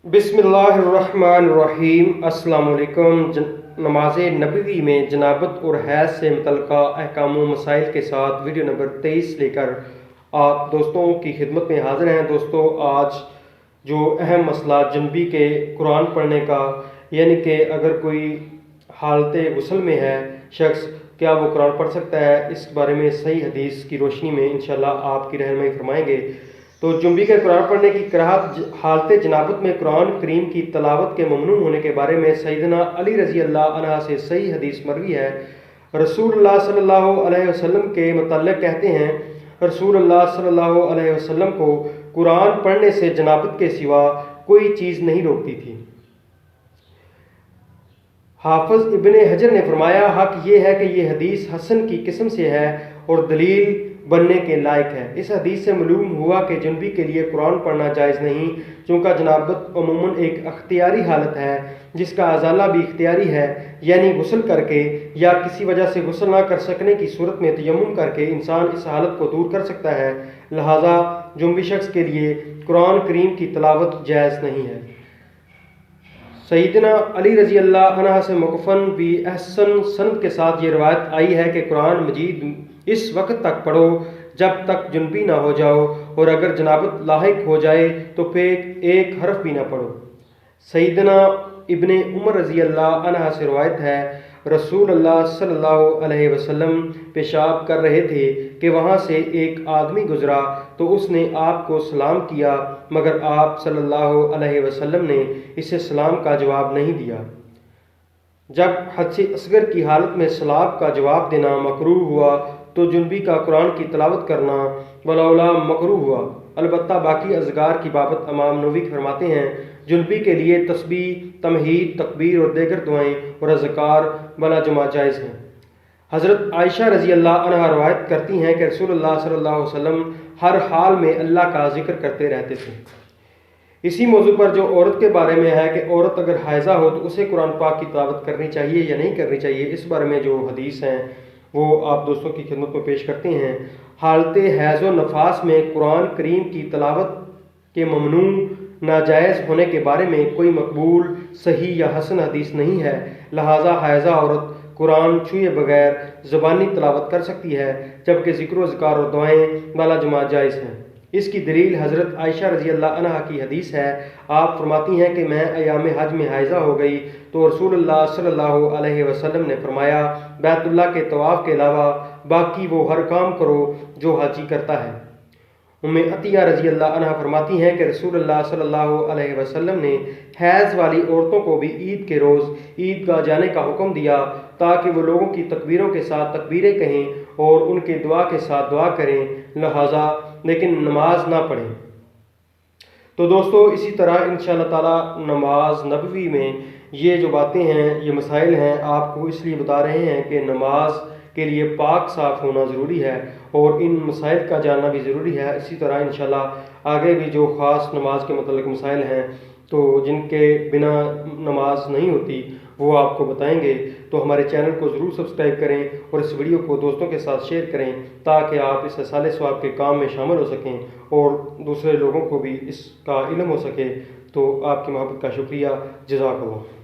बिस्मिल्लाहिर्रहमानिर्रहीम। अस्सलाम वालेकुम। नमाज नबवी में जनाबत और हैज़ से मुतल्लिक़ा अहकाम व मसाइल के साथ वीडियो नंबर 23 लेकर आप दोस्तों की खिदमत में हाज़िर हैं। दोस्तों, आज जो अहम मसला जनबी के कुरान पढ़ने का, यानी कि अगर कोई हालत गुस्ल में है शख्स, क्या वो कुरान पढ़ सकता है, इस बारे में सही हदीस की रोशनी में इंशाअल्लाह आपकी रहनुमाई फरमाएंगे। तो जुम्बी के कुरान पढ़ने की कराहत हालत जनाबत में कुरान करीम की तलावत के ममनू होने के बारे में सैयदना अली रज़ी अल्लाह अन्हा से सही हदीस मरवी है। रसूलुल्लाह सल्लल्लाहु अलैहि वसल्लम के मुतल्लिक़ कहते हैं, रसूलुल्लाह सल्लल्लाहु अलैहि वसल्लम को कुरान पढ़ने से जनाबत के सिवा कोई चीज़ नहीं रोकती थी। हाफिज़ इब्ने हजर ने फरमाया, हक ये है कि ये हदीस हसन की किस्म से है और दलील बनने के लायक है। इस हदीस से मालूम हुआ कि जुनबी के लिए कुरान पढ़ना जायज़ नहीं, चूँकि जनाबत अमूमन एक अख्तियारी हालत है जिसका अजाला भी इख्तियारी है, यानी गुस्ल करके या किसी वजह से गुस्ल ना कर सकने की सूरत में तयम्मुम करके इंसान इस हालत को दूर कर सकता है। लिहाजा जुनबी शख्स के लिए कुरान करीम की तलावत जायज़ नहीं है। सैयदना अली रज़ी अल्लाह अन्हा से मौक़ूफ़न भी अहसन सनद के साथ ये रवायत आई है कि कुरान मजीद इस वक्त तक पढ़ो जब तक जुनबी ना हो जाओ, और अगर जनाबत लाहिक हो जाए तो फिर एक हरफ भी ना पढ़ो। सैयदना इब्ने उमर रज़ी अल्लाह अन्हा से रवायत है, रसूलुल्लाह सल्लल्लाहु अलैहि वसल्लम पेशाब कर रहे थे कि वहाँ से एक आदमी गुजरा तो उसने आपको सलाम किया, मगर आप सल्लल्लाहु अलैहि वसल्लम ने इसे सलाम का जवाब नहीं दिया। जब हद असगर की हालत में सलाम का जवाब देना मकरूह हुआ तो जुनबी का कुरान की तलावत करना वलौला मकरूह हुआ। अलबत्ता बाकी अज़गार की बाबत इमाम नववी फरमाते हैं, जुनबी के लिए तस्बीह, तमहीद, तकबीर और दीगर दुआएं और अज़कार बला जुमा जायज़ हैं। हज़रत आयशा रज़ी अल्लाह अन्हा रवायत करती हैं कि रसूलुल्लाह सल्लल्लाहु अलैहि वसल्लम हर हाल में अल्लाह का जिक्र करते रहते थे। इसी मौजू पर जो औरत के बारे में है कि औरत अगर हायज़ा हो तो उसे कुरान पाक की तिलावत करनी चाहिए या नहीं करनी चाहिए, इस बारे में जो हदीस हैं वो आप दोस्तों की खिदमत में पेश करते हैं। हालत हैज़ व नफास में कुरान करीम की तिलावत के ममनू नाजायज़ होने के बारे में कोई मकबूल, सही या हसन हदीस नहीं है। लिहाजा हायज़ा औरत कुरान छुए बगैर ज़बानी तिलावत कर सकती है, जबकि ज़िक्र व ज़कार और दुआएं बाला जुमा जायज़ हैं। इसकी दलील हज़रत आयशा रज़ी अल्लाह अन्हा की हदीस है। आप फरमाती हैं कि मैं अयाम हज में हायज़ा हो गई तो रसूलुल्लाह सल्लल्लाहु अलैहि वसल्लम ने फरमाया, बैतुल्लाह के तवाफ़ के अलावा बाकी वो हर काम करो जो हाजी करता है। उम्मे अतिया रज़ी अल्लाह अन्हा फरमाती हैं कि रसूलुल्लाह सल्लल्लाहु अलैहि वसल्लम ने हैज़ वाली औरतों को भी ईद के रोज़ ईदगाह जाने का हुक्म दिया ताकि वो लोगों की तकबीरों के साथ तकबीरें कहें और उनके दुआ के साथ दुआ करें, लिहाजा लेकिन नमाज ना पढ़ें। तो दोस्तों, इसी तरह इंशाअल्लाह ताला नमाज नबवी में ये जो बातें हैं, ये मसाइल हैं, आपको इसलिए बता रहे हैं कि नमाज के लिए पाक साफ होना ज़रूरी है और इन मसाइल का जानना भी ज़रूरी है। इसी तरह इंशाअल्लाह आगे भी जो ख़ास नमाज के मतलब मसाइल हैं तो जिनके बिना नमाज नहीं होती वो आपको बताएंगे। तो हमारे चैनल को ज़रूर सब्सक्राइब करें और इस वीडियो को दोस्तों के साथ शेयर करें ताकि आप इस साले सवाब के काम में शामिल हो सकें और दूसरे लोगों को भी इसका इल्म हो सके। तो आपकी मोहब्बत का शुक्रिया। जज़ाकल्लाह।